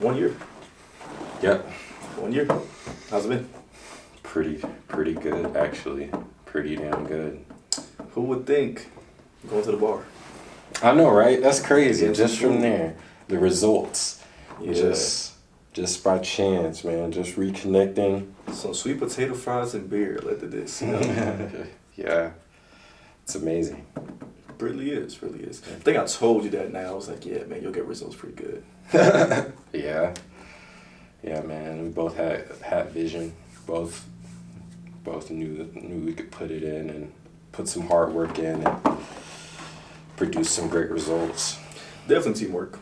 1 year. Yep. 1 year. How's it been? Pretty good, actually. Pretty damn good. Who would think going to the bar? I know, right? That's crazy. Yeah, Just from cool. there, the results. Yeah. Just by chance, man. Just reconnecting. Some sweet potato fries and beer led to this. Yeah. It's amazing. Really is. I think I told you that now. I was like, yeah, man, you'll get results pretty good. Yeah. Yeah, man. We both had vision. Both knew we could put it in and put some hard work in and produce some great results. Definitely teamwork.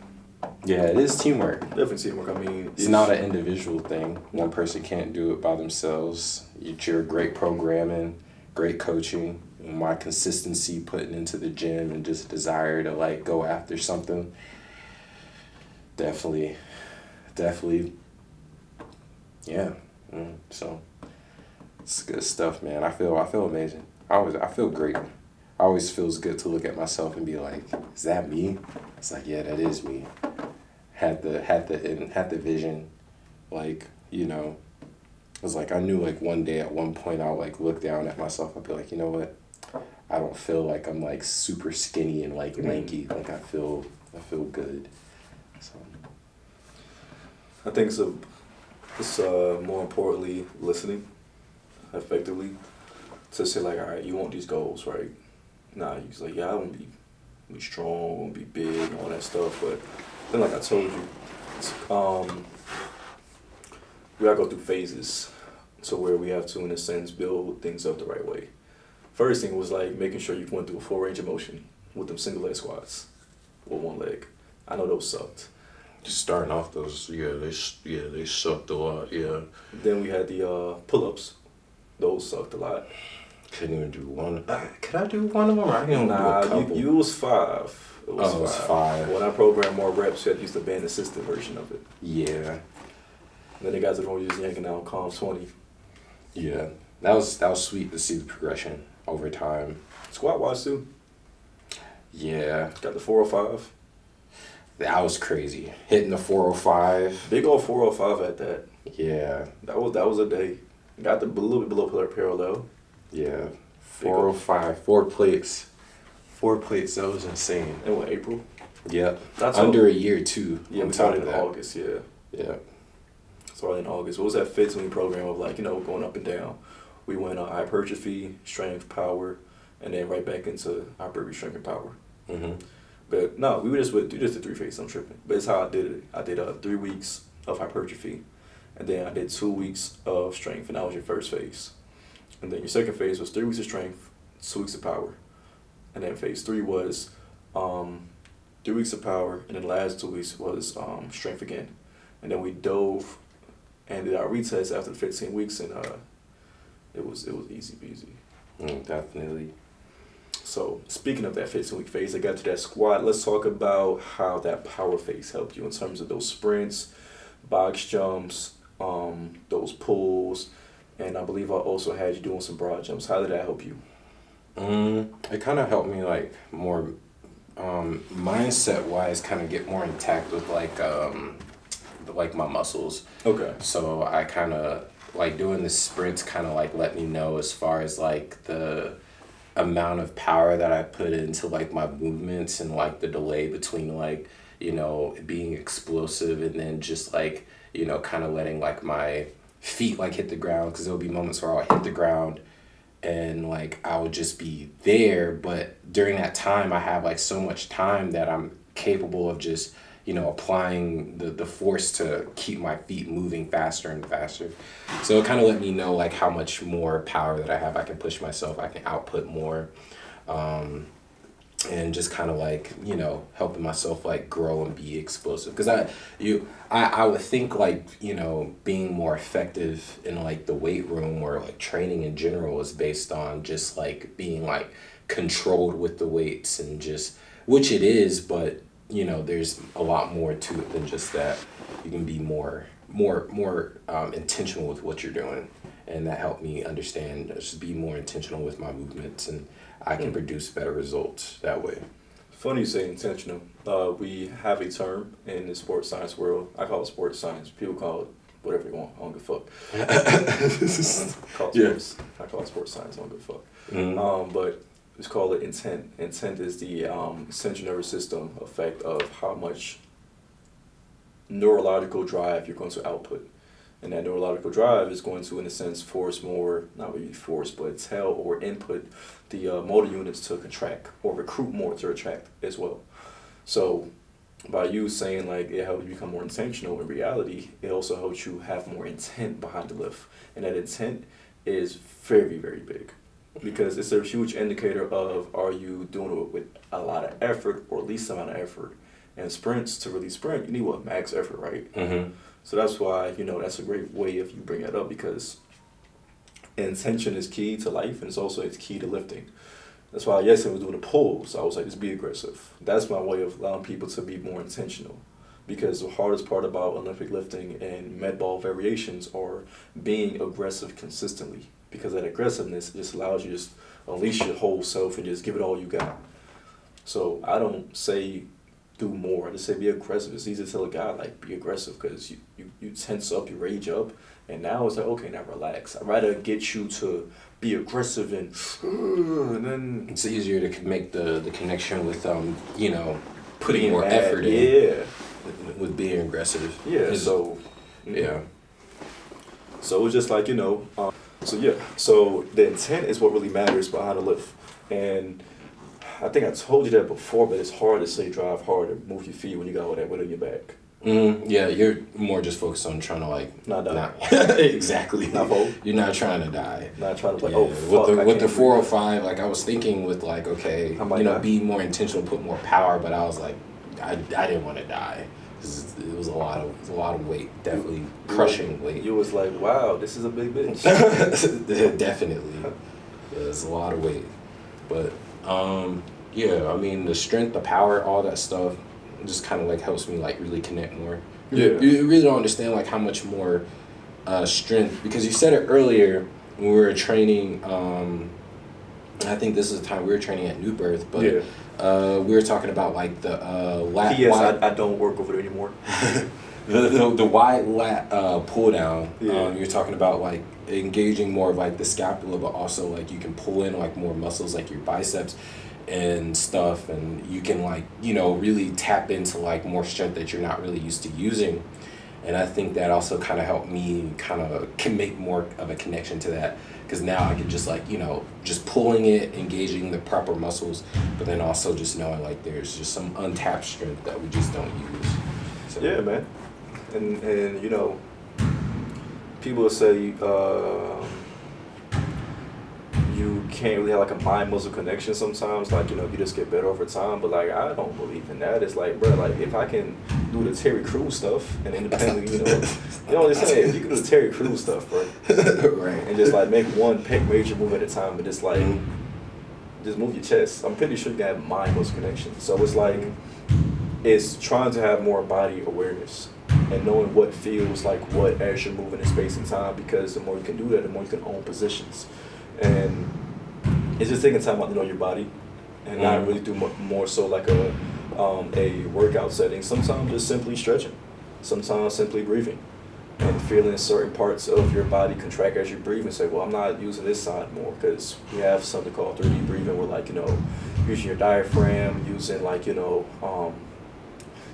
Yeah, it is teamwork. Definitely teamwork. I mean, It's not an individual thing. One person can't do it by themselves. You're great programming, great coaching, and my consistency putting into the gym and just desire to like go after something. Definitely. Yeah. So it's good stuff, man. I feel amazing. I feel great. I always feels good to look at myself and be like, is that me? It's like, yeah, that is me. Had the vision, like, it was like I knew like one day at one point I'll like look down at myself. I'll be like, you know what? I don't feel like I'm like super skinny and like lanky. Like I feel good. So I think it's more importantly listening effectively to say like, all right, you want these goals, right? Nah, you just like, yeah, I want to be strong, I want to be big, and all that stuff. But then, like I told you, we gotta go through phases to where we have to, in a sense, build things up the right way. First thing was like making sure you went through a full range of motion with them single leg squats with one leg. I know those sucked. just starting off those, they sucked a lot. Yeah, Then we had the pull-ups. Those sucked a lot. couldn't even do one. Could I do one of them? I can do a Nah, couple. you was five. It was five. When I programmed more reps, you had to use the band assisted version of it. Yeah. And then the guys that were just yanking out calm 20. Yeah, that was sweet to see the progression over time. Squat wise too. Yeah, Got the 405. that was crazy. Hitting the 405. Big old 405 at that. Yeah, That was a day. Got the a little bit below parallel. yeah. 405, 4 plates. 4 plates, that was insane. In what, April? Yep. That's Under a year too. Yeah, on we top started of in that. August, yeah. Yeah. Started in August. What was that 15 program of like, going up and down? We went hypertrophy, strength, power, and then right back into hypertrophy, strength, and power. Mhm. But no, we just did the 3 phases. I'm tripping. But it's how I did it. I did 3 weeks of hypertrophy, and then I did 2 weeks of strength, and that was your first phase. And then your second phase was 3 weeks of strength, 2 weeks of power, and then phase 3 was 3 weeks of power, and then the last 2 weeks was strength again. And then we dove and did our retest after the 15 weeks, and it was easy peasy. Definitely. So speaking of that 15-week phase, I got to that squat. Let's talk about how that power phase helped you in terms of those sprints, box jumps, those pulls, and I believe I also had you doing some broad jumps. How did that help you? It kind of helped me like more mindset wise, kind of get more intact with like my muscles. Okay. So I kind of like doing the sprints kind of like let me know as far as like the amount of power that I put into like my movements and like the delay between like, being explosive and then just like, kind of letting like my feet like hit the ground, because there'll be moments where I'll hit the ground and like I would just be there, but during that time I have like so much time that I'm capable of just applying the force to keep my feet moving faster and faster. So it kind of let me know like how much more power that I have. I can push myself, I can output more, and just kind of like helping myself like grow and be explosive, because I would think like being more effective in like the weight room or like training in general is based on just like being like controlled with the weights, and just, which it is, but there's a lot more to it than just that. You can be more intentional with what you're doing, and that helped me understand just be more intentional with my movements, and I can produce better results that way. Funny you say intentional. We have a term in the sports science world. I call it sports science. People call it whatever they want. I don't give a fuck. Call it sports. I call it sports science. I don't give a fuck. But it's called it intent. Intent is the central nervous system effect of how much neurological drive you're going to output. And that neurological drive is going to, in a sense, force more, not really force, but tell or input the motor units to contract or recruit more to retract as well. So by you saying like it helps you become more intentional, in reality, it also helps you have more intent behind the lift. And that intent is very, very big because it's a huge indicator of are you doing it with a lot of effort or least amount of effort. And sprints, to really sprint, you need what? Max effort, right? Mm-hmm. So that's why, that's a great way if you bring that up because intention is key to life and it's key to lifting. That's why yesterday I was doing the pulls. I was like, just be aggressive. That's my way of allowing people to be more intentional because the hardest part about Olympic lifting and med ball variations are being aggressive consistently because that aggressiveness just allows you to just unleash your whole self and just give it all you got. So I don't say do more. I just say be aggressive. It's easy to tell a guy like be aggressive because you tense up, you rage up, and now it's like okay, now relax. I'd rather get you to be aggressive and then it's easier to make the connection with putting being more mad. effort in Yeah. with being aggressive. Yeah. So yeah. So it's just like so the intent is what really matters behind a lift, and I think I told you that before, but it's hard to say drive hard and move your feet when you got all that weight on your back. Yeah, you're more just focused on trying to not die. Exactly. Not fold. You're not trying to die. Not trying to fuck. With the 405, like I was thinking with like okay, be more intentional, put more power, but I was like, I didn't want to die. It was a lot of weight, definitely crushing weight. You was like, wow, this is a big bitch. Definitely, it's a lot of weight, but yeah, I mean the strength, the power, all that stuff, just kind of like helps me like really connect more. Yeah, you really don't understand like how much more strength because you said it earlier when we were training. I think this is the time we were training at New Birth, but we were talking about like the lat. Yes, I don't work over there anymore. the wide lat pull down. Yeah. You're talking about like engaging more of like the scapula, but also like you can pull in like more muscles like your biceps and stuff, and you can like really tap into like more strength that you're not really used to using. And I think that also kind of helped me can make more of a connection to that because now I can just like just pulling it, engaging the proper muscles, but then also just knowing like there's just some untapped strength that we just don't use. So. Yeah, man, and people will say you can't really have like a mind muscle connection sometimes, like you just get better over time, but like I don't believe in that. It's like, bro, like if I can do the Terry Crews stuff and independently, you know what I'm saying, if you can do the Terry Crews stuff, bro, right, and just like make one major move at a time and just like just move your chest, I'm pretty sure you can have mind muscle connection. So it's like it's trying to have more body awareness and knowing what feels like what as you're moving in space and time, because the more you can do that, the more you can own positions. And it's just taking time out to know your body and not really do more so like a workout setting. Sometimes just simply stretching, sometimes simply breathing and feeling certain parts of your body contract as you breathe and say, well, I'm not using this side more, because we have something called 3D breathing where like, using your diaphragm, using like, using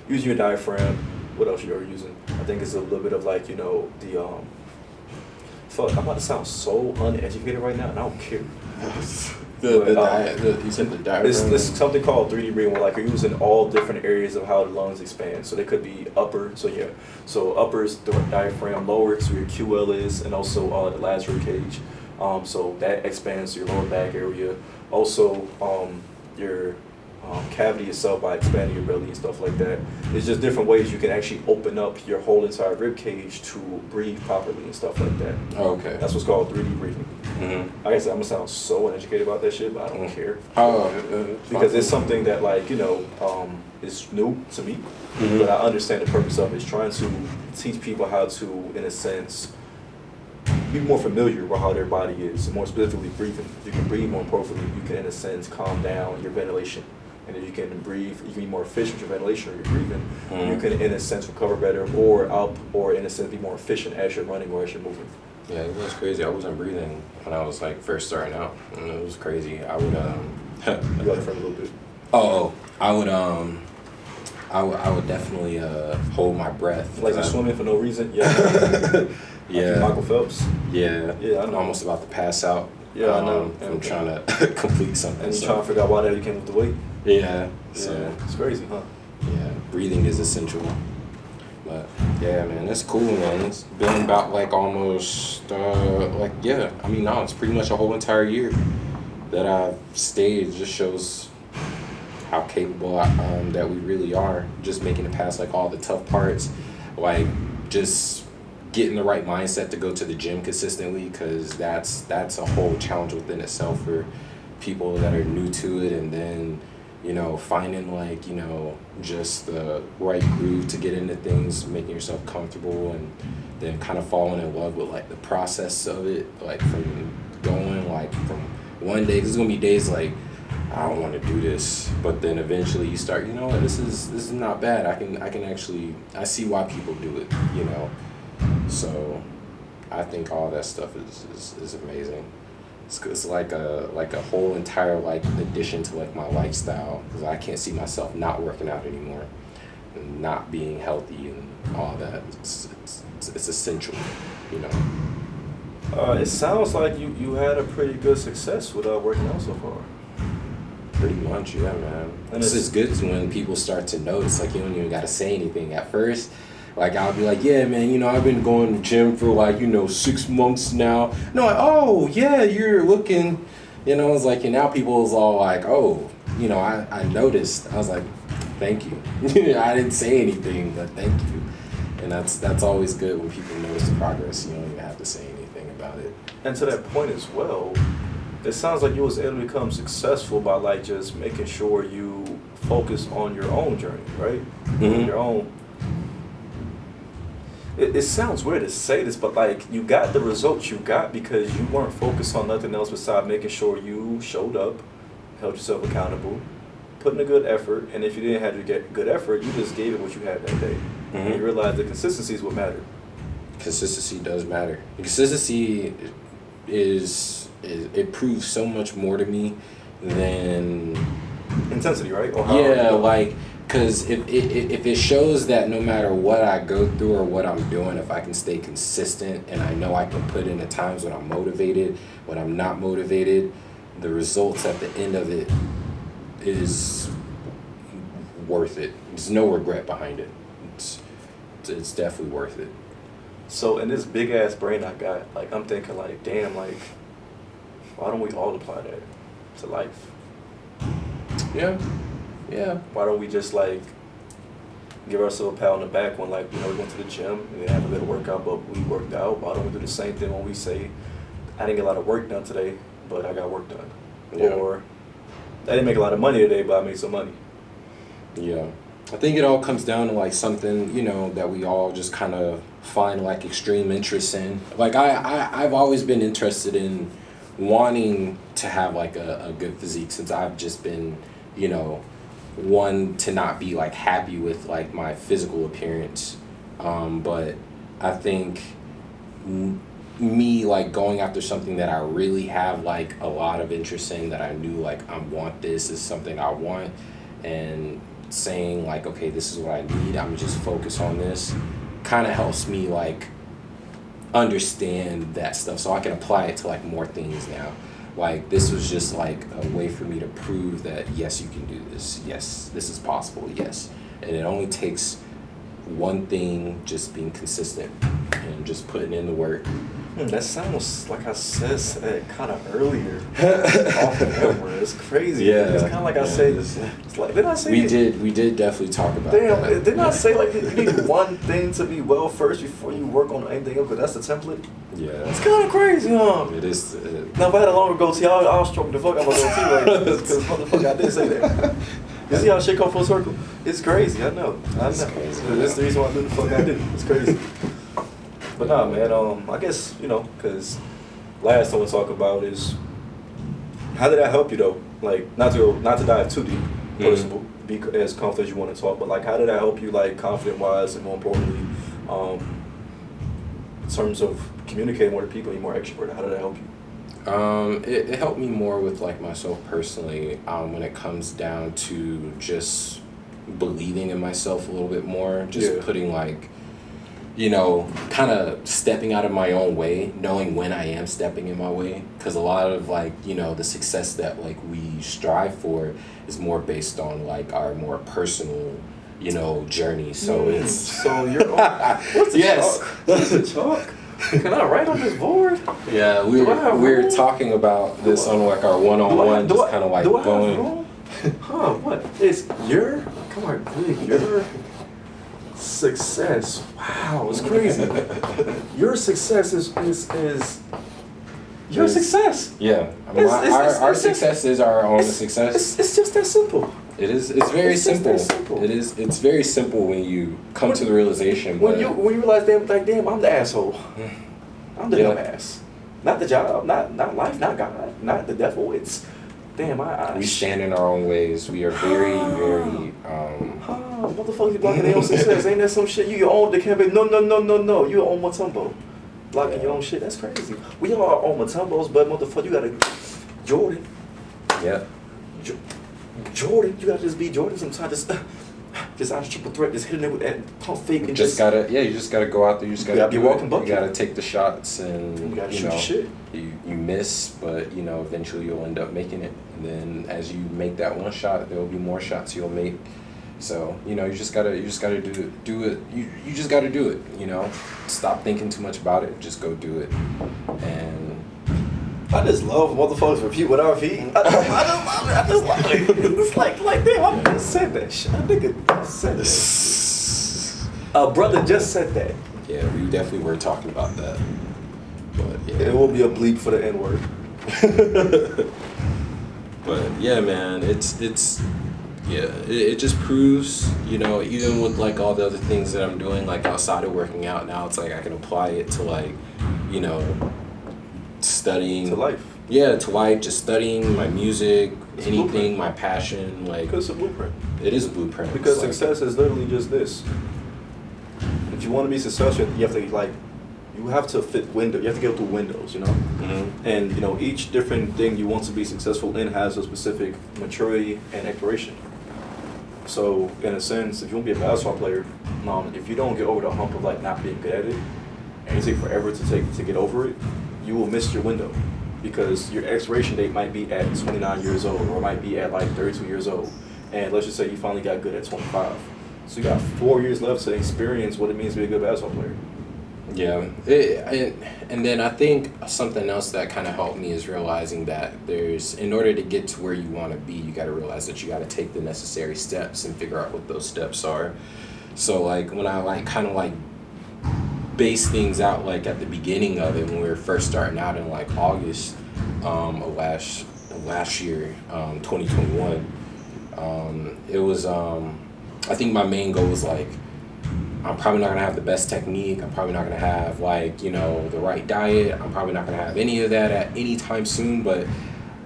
your diaphragm. What else you're using? I think it's a little bit of like, fuck, I'm about to sound so uneducated right now, and I don't care. You said the diaphragm. It's something called 3D breathing, where like you're using all different areas of how the lungs expand. So they could be upper, so upper is the diaphragm, lower is where your QL is, and also the last rib cage. So that expands your lower back area. Also, your cavity itself by expanding your belly and stuff like that. There's just different ways you can actually open up your whole entire rib cage to breathe properly and stuff like that. Oh, okay. That's what's called 3D breathing. Mm-hmm. Like I said, I'm gonna sound so uneducated about that shit, but I don't care. Oh, because it's something that like is new to me, but I understand the purpose of it. It's trying to teach people how to, in a sense, be more familiar with how their body is, more specifically breathing. If you can breathe more appropriately, you can, in a sense, calm down your ventilation and if you can breathe, you can be more efficient with your ventilation or your breathing, Mm-hmm. you can, in a sense, recover better, or in a sense, be more efficient as you're running or as you're moving. Yeah, it was crazy. I wasn't breathing when I was like first starting out. And it was crazy. I would You got it for a little bit. I would definitely hold my breath. Like you're swimming for no reason. Yeah. Yeah. Like Michael Phelps. Yeah. Yeah, I I'm know. almost about to pass out. Yeah, I know. I'm trying to complete something. And you're trying to figure out why the hell you came with the weight. Yeah. So So it's crazy, huh? yeah, breathing is essential. But yeah, man, it's cool, man. It's been about like almost it's pretty much a whole entire year that I've stayed. It just shows how capable that we really are. Just making it past like all the tough parts, like just getting the right mindset to go to the gym consistently, because that's a whole challenge within itself for people that are new to it, and then finding like just the right groove to get into things, making yourself comfortable, and then kind of falling in love with like the process of it, like from going like from one day, 'cause there's gonna be days like I don't want to do this, but then eventually you start, this is not bad. I can actually, I see why people do it, So I think all that stuff is amazing. It's like a whole entire like addition to like my lifestyle, because I can't see myself not working out anymore and not being healthy and all that. It's essential, It sounds like you had a pretty good success with working out so far. Pretty much, yeah, man. And This is good when people start to notice. Like, you don't even gotta say anything at first. Like, I'll be like, yeah, man, I've been going to the gym for like 6 months now. No, like, oh yeah, you're looking, it's like, and now people is all like, oh, I noticed. I was like, thank you. I didn't say anything, but thank you. And that's always good when people notice the progress. You don't even have to say anything about it. And to that point as well, it sounds like you was able to become successful by like just making sure you focus on your own journey, right? Mm-hmm. Your own. It sounds weird to say this, but like you got the results you got because you weren't focused on nothing else besides making sure you showed up, held yourself accountable, put in a good effort, and if you didn't have to get good effort, you just gave it what you had that day. Mm-hmm. And you realized the consistency is what mattered. Consistency does matter. Consistency it proves so much more to me than Intensity, right? Or yeah, like, because if it shows that no matter what I go through or what I'm doing, if I can stay consistent and I know I can put in the times when I'm motivated, when I'm not motivated, the results at the end of it is worth it. There's no regret behind it. It's definitely worth it. So in this big ass brain I got, like I'm thinking like, damn, like why don't we all apply that to life? Yeah. Why don't we just like give ourselves a pat on the back when like we went to the gym and didn't have a good workout, but we worked out? Why don't we do the same thing when we say I didn't get a lot of work done today, but I got work done? Yeah. Or I didn't make a lot of money today, but I made some money. Yeah. I think it all comes down to like something, that we all just kind of find like extreme interest in. Like I've always been interested in wanting to have like a good physique, since I've just been, one to not be like happy with like my physical appearance. But I think me like going after something that I really have like a lot of interest in, that I knew like I want, this is something I want, and saying like, okay, this is what I need, I'm just focused on this, kind of helps me like understand that stuff so I can apply it to like more things now. Like this was just like a way for me to prove that yes, you can do this, yes, this is possible, yes. And it only takes one thing, just being consistent and just putting in the work. That sounds like I said kind of earlier off the camera. It's crazy. Yeah, it's kind of like I said. It's like, didn't I say we did definitely talk about damn, that. didn't I say like you need one thing to be well first before you work on anything else? Because that's the template. Yeah, it's kind of crazy, huh? It is. Now if I had a longer goatee, I'll stroke the fuck out of my goatee right now. Because motherfucker, I did say that. You see how shit come full circle? It's crazy. I know. It's crazy. That's the reason why I do the fuck I do. It's crazy. But nah, man. I guess because last thing we'll talk about is how did that help you though? Like not to dive too deep, personable, be as confident as you want to talk. But like, how did that help you, like confident wise, and more importantly, in terms of communicating with people, you're more extrovert. How did that help you? It helped me more with like myself personally, when it comes down to just believing in myself a little bit more, just putting like, kind of stepping out of my own way, knowing when I am stepping in my way, because a lot of like, the success that like we strive for is more based on like our more personal, journey. So so you're on, what's the chalk? What's the chalk? Can I write on this board? Yeah, we're talking about this on like our one-on-one, just kind of like going. What is your? Come on, your success. Wow, it's crazy. Your success is your success. Yeah, our success is our own success. It's just that simple. It is. It's very simple. It is. It's very simple when you come to the realization. When you realize, damn, I'm the asshole. I'm the dumbass. Not the job. Not life. Not God. Not the devil. It's damn. We stand in our own ways. We are very. Motherfuckers, you blocking their own success. Ain't that some shit? You own the campaign. No. You own Matumbo. Blocking your own shit. That's crazy. We all own Matumbos, but motherfucker, you gotta Jordan. Yeah. Jordan, you gotta just be Jordan sometimes. Just out of triple threat, just hitting it with that pump fake. And you just gotta go out there. You just gotta be walking bucket. You gotta take the shots, and you gotta shoot shit. You miss, but eventually you'll end up making it. And then as you make that one shot, there will be more shots you'll make. So you just gotta do it. You just gotta do it. Stop thinking too much about it. Just go do it. And I just love motherfuckers repeat what I feed. I just love it. It's like damn, I just said that shit. I nigga just said that. A brother just said that. Yeah, we definitely were talking about that. But yeah. It will be a bleep for the N word. But yeah, man, it just proves, even with like all the other things that I'm doing, like outside of working out now, it's like I can apply it to like, studying. To life. Yeah, to life, just studying my music, anything, my passion, like. Because it's a blueprint. It is a blueprint. Because success is literally just this. If you want to be successful, you have to you have to fit window. You have to go through windows, Mm-hmm. And each different thing you want to be successful in has a specific maturity and expiration. So in a sense, if you want to be a basketball player, if you don't get over the hump of like not being good at it, and you take forever to get over it, you will miss your window, because your expiration date might be at 29 years old, or might be at like 32 years old, and let's just say you finally got good at 25. So you got 4 years left to experience what it means to be a good basketball player. Yeah, and then I think something else that kind of helped me is realizing that in order to get to where you want to be, you got to realize that you got to take the necessary steps and figure out what those steps are. So like when I kind of base things out like at the beginning of it, when we were first starting out in like August of last year, 2021, it was I think my main goal was like, I'm probably not gonna have the best technique. I'm probably not gonna have the right diet. I'm probably not gonna have any of that at any time soon, but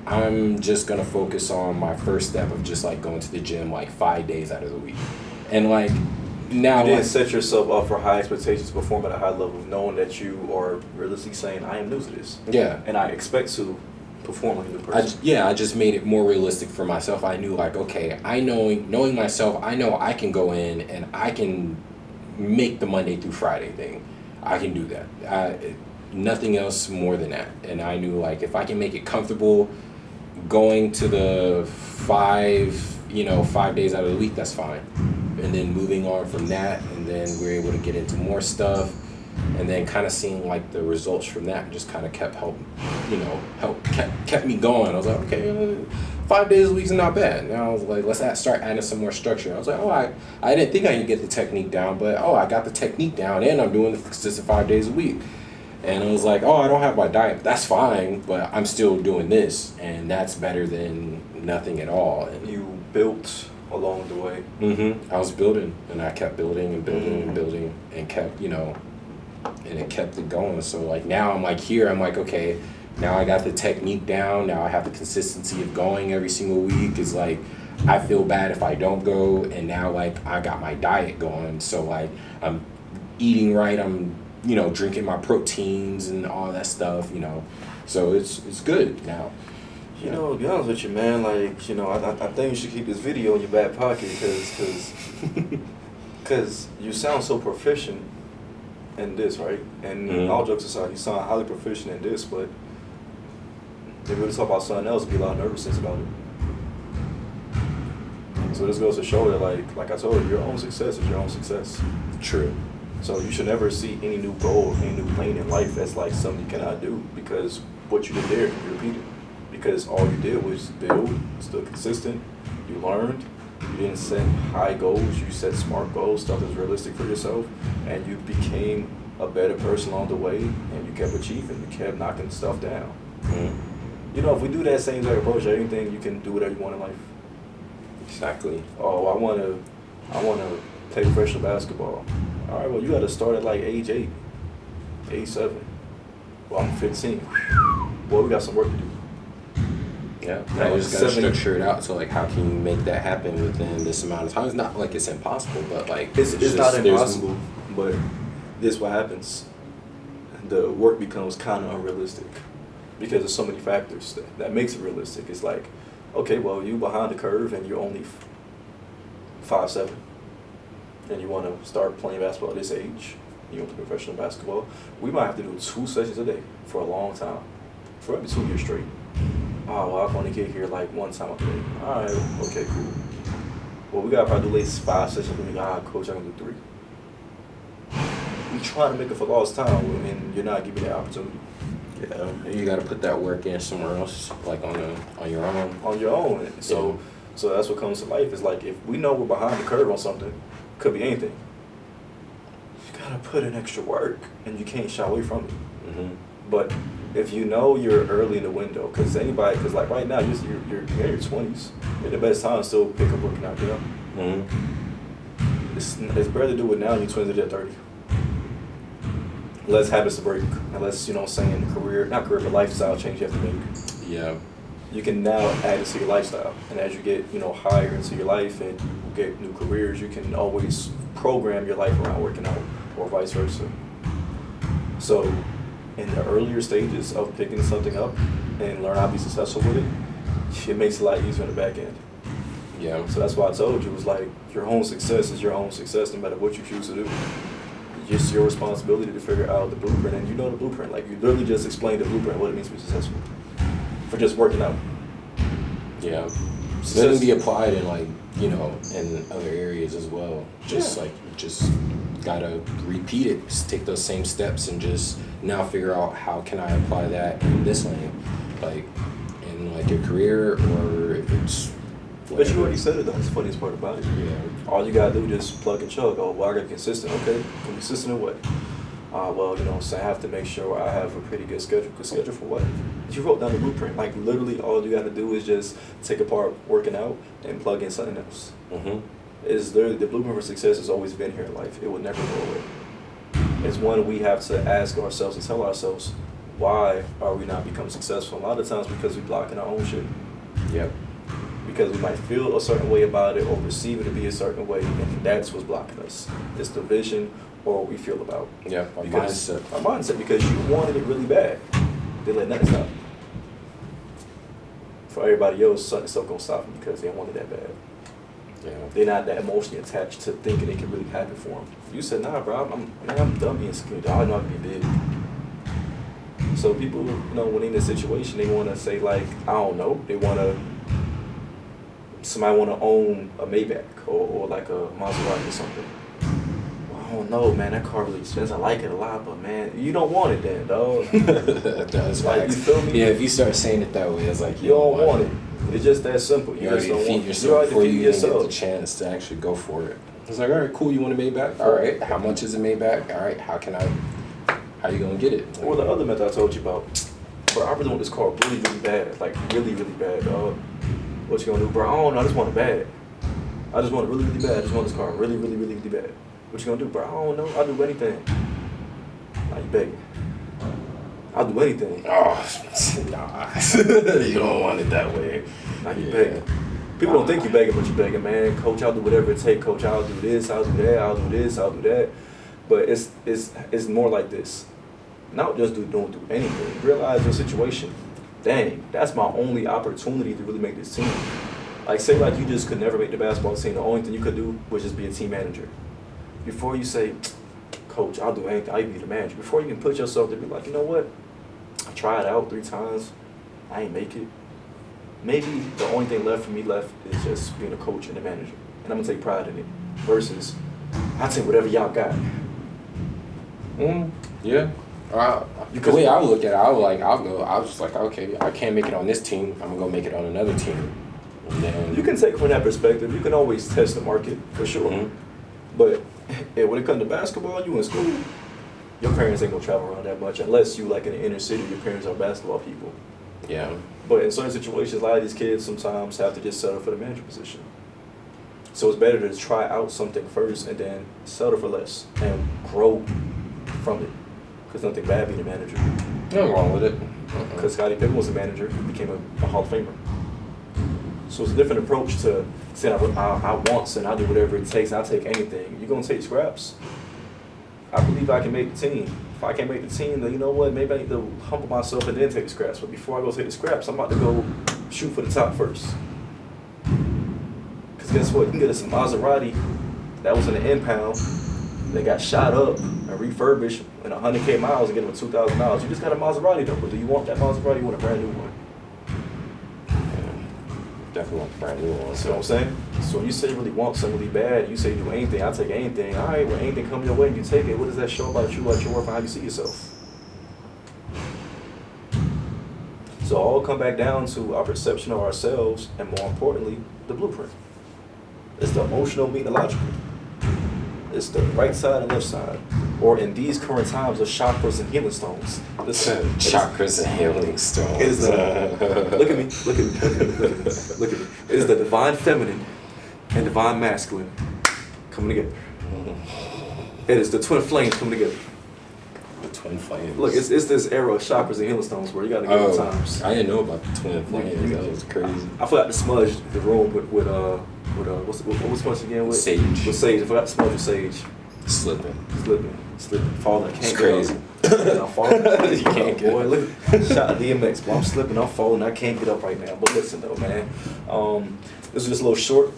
I'm just gonna focus on my first step of just like going to the gym like 5 days out of the week. And like now, you didn't set yourself up for high expectations to perform at a high level, knowing that you are realistically saying, I am new to this. Yeah. And I expect to perform like a new person. I just made it more realistic for myself. I knew like, okay, knowing myself, I know I can go in and I can make the Monday through Friday thing. I can do that. Nothing else more than that. And I knew like if I can make it comfortable going to the 5 days out of the week, that's fine. And then moving on from that, and then we're able to get into more stuff, and then kind of seeing like the results from that just kind of kept me going. I was like, okay, 5 days a week is not bad. Now I was like, let's start adding some more structure. I was like, I didn't think I could get the technique down, but I got the technique down, and I'm doing the consistent 5 days a week. And I was like, I don't have my diet. That's fine, but I'm still doing this, and that's better than nothing at all. And you built along the way. Mm-hmm. I was building, and I kept building and building and building, and kept, and it kept it going. So like now I'm like here, I'm like, okay, now I got the technique down. Now I have the consistency of going every single week. It's like I feel bad if I don't go, and now like I got my diet going, so like I'm eating right, I'm drinking my proteins and all that stuff, so it's good now. To be honest with you, man, like, I think you should keep this video in your back pocket because you sound so proficient in this, right? And all jokes aside, you sound highly proficient in this, but if we were to talk about something else, there'd be a lot of nervousness about it. So this goes to show that, like I told you, your own success is your own success. True. So you should never see any new goal, any new lane in life as like something you cannot do, because what you did there can be repeated. Because all you did was build, still consistent, you learned, you didn't set high goals, you set smart goals, stuff that's realistic for yourself, and you became a better person along the way, and you kept achieving, you kept knocking stuff down. If we do that same exact approach to anything, you can do whatever you want in life. Exactly. Oh, I wanna play professional basketball. All right, well, you got to start at like age 8, age 7. Well, I'm 15. Well, we got some work to do. Yeah, I just gotta structure it out. So like, how can you make that happen within this amount of time? It's not like it's impossible, but like it's not impossible. But this is what happens. The work becomes kind of unrealistic because there's so many factors that makes it realistic. It's like, okay, well, you behind the curve and you're only 5'7", and you want to start playing basketball at this age. You want to play professional basketball. We might have to do 2 sessions a day for a long time, for maybe 2 years straight. Oh, well, I only get here like 1 time a day. All right, okay, cool. Well, we got to probably do at least 5 sessions a week. Coach, I can do 3. You're trying to make it for lost time, and you're not giving that opportunity. Yeah, you got to put that work in somewhere else, like on your own. On your own. So that's what comes to life. It's like, if we know we're behind the curve on something, could be anything. You got to put in extra work, and you can't shy away from it. But if you know you're early in the window, because like right now, you're in your 20s, you're the best time to still pick up working out, It's better to do it now in your 20s than at 30. Less habits to break, unless, not career, but lifestyle change you have to make. Yeah. You can now add it to your lifestyle. And as you get, higher into your life and get new careers, you can always program your life around working out, or vice versa. So in the earlier stages of picking something up and learn how to be successful with it makes it a lot easier on the back end. Yeah. So that's why I told you, it was like, your own success is your own success no matter what you choose to do. It's just your responsibility to figure out the blueprint, and you know the blueprint. Like, you literally just explained the blueprint, what it means to be successful. For just working out. Yeah. So that can be applied in in other areas as well. Just gotta repeat it. Just take those same steps and just now figure out how can I apply that in this lane, like in like your career, or if it's. But you already said it though. That's the funniest part about it. Yeah. All you gotta do is just plug and chug. Oh, well, I gotta be consistent. Okay, consistent in what? So I have to make sure I have a pretty good schedule. Good schedule for what? You wrote down the blueprint. Like, literally, all you gotta do is just take apart working out and plug in something else. Is literally the blueprint for success has always been here in life. It will never go away. It's one we have to ask ourselves and tell ourselves, why are we not becoming successful? A lot of times because we're blocking our own shit. Yep. Because we might feel a certain way about it or perceive it to be a certain way, and that's what's blocking us. It's the vision or what we feel about. Yeah, our mindset. Our mindset, because you wanted it really bad. They let nothing stop. For everybody else, something still gonna stop them because they wanted that bad. Yeah. They're not that emotionally attached to thinking it can really happen for them. You said, nah, bro, I'm done being skinny. I know I can be big. So people, when they're in this situation, they want to say, like, I don't know, somebody want to own a Maybach or like a Maserati or something. Well, I don't know, man, that car really expensive. I like it a lot, but man, you don't want it then, dog. That's like, you feel me? Yeah, if you start saying it that way, it's like you don't want it. It's just that simple. You already defeat yourself before you even get the chance to actually go for it. It's like, all right, cool, you want a Maybach? All right, how much is a Maybach? All right, how you gonna get it? Or the other method I told you about. Bro, I really want this car really, really bad. Like, really, really bad, dog. What you gonna do, bro? I don't know, I just want it bad. I just want it really, really bad. I just want this car really, really, really, really bad. What you gonna do, bro? I don't know, I'll do anything. Now you begging. I'll do anything. Oh, nah. You don't want it that way. Now you begging. People don't think you begging, but you begging, man. Coach, I'll do whatever it takes. Coach, I'll do this, I'll do that, I'll do this, I'll do that. But it's more like this. Not just don't do anything. Realize your situation. Dang, that's my only opportunity to really make this team. Like, say like you just could never make the basketball team. The only thing you could do was just be a team manager. Before you say, Coach, I'll do anything, I'll be the manager. Before you can put yourself to be like, you know what? I tried out 3 times. I ain't make it. Maybe the only thing left for me is just being a coach and a manager. And I'm going to take pride in it. Versus, I'll take whatever y'all got. Yeah. The way I would look at it, I was just like, okay, I can't make it on this team. I'm going to go make it on another team. And then, you can take from that perspective. You can always test the market, for sure. Mm-hmm. But when it comes to basketball, you in school, your parents ain't going to travel around that much. Unless you like in the inner city, your parents are basketball people. yeah. But in certain situations, a lot of these kids sometimes have to just settle for the manager position. So it's better to try out something first and then settle for less and grow from it. Because nothing bad being a manager. Nothing wrong with it. Because Scottie Pippen was a manager, he became a Hall of Famer. So it's a different approach to saying I want and I'll do whatever it takes, I'll take anything. You're going to take scraps. I believe I can make the team. If I can't make the team, then you know what? Maybe I need to humble myself and then take the scraps. But before I go take the scraps, I'm about to go shoot for the top first. Because guess what? You can get us a Maserati that was in an impound. They got shot up and refurbished in 100K miles and get them with 2,000 miles. You just got a Maserati though, but do you want that Maserati? You want a brand new one? Definitely want a brand new one. See what I'm saying? So when you say you really want something really bad, you say do anything, I'll take anything. All right, when anything comes your way, you take it. What does that show about you, like your worth, and how you see yourself? So all come back down to our perception of ourselves, and more importantly, the blueprint. It's the emotional meeting the logical. It's the right side and left side. Or in these current times, the chakras and healing stones. Listen, chakras and healing stones. It is the, look at me. Look at me. It is the divine feminine and divine masculine coming together. It is the twin flames coming together. The twin flames. Look, it's this era of chakras and healing stones where you got to give them times. I didn't know about the twin flames. That was crazy. I forgot to smudge the room with what was smudged again with? Sage. With sage. I forgot to smudge with sage. Slipping, falling. It's crazy. I'm falling. You can't get boy, look. Shot DMX, but I'm slipping, I'm falling, I can't get up right now. But listen though, man. This is just a little short,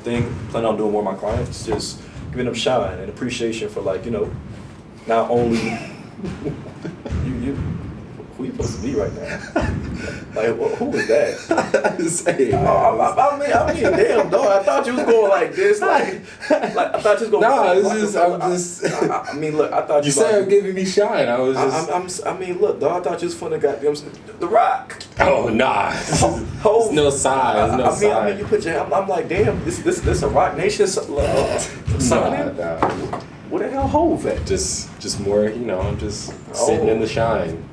thing. Planning on doing more of my clients, just giving them shine and appreciation for not only you who you supposed to be right now. Like, who is that? Say, I mean, damn, dog. I thought you was going like this, like I thought you was going. No, I mean, look, I thought you said giving me shine. I was just. I mean, look, dog. I thought you was funny. Goddamn, The Rock. Oh nah. There's no size. I mean, you put your. I'm like, damn. This a Rock Nation sign. Where the hell Hove at? Just more, just sitting in the shine.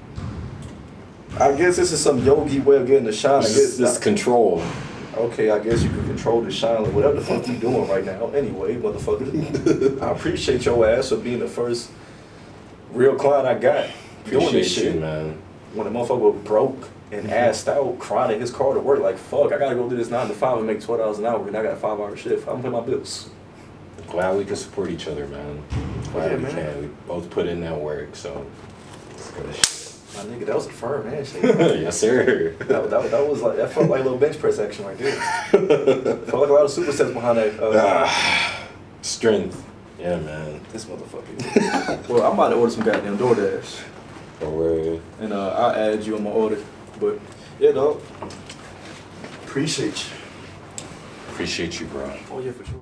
I guess this is some yogi way of getting the shine. This control. Okay, I guess you can control the shine or whatever the fuck you doing right now. Anyway, motherfucker, I appreciate your ass for being the first real client I got doing this shit, man. When the motherfucker was broke and assed out, crying in his car to work, like, fuck, I gotta go do this 9 to 5 and make $12 an hour, and I got a 5-hour shift. I'm paying my bills. Glad we can support each other, man. Glad we can. We both put in that work, so it's good shit. My nigga, that was a firm handshake. Yes, sir. That was like, that felt like a little bench press action right there. Felt like a lot of supersets behind that. Strength. Yeah, man. This motherfucker. Well, I'm about to order some goddamn DoorDash. Don't worry. And I'll add you on my order. But yeah, dog. Appreciate you. Appreciate you, bro. Oh yeah, for sure.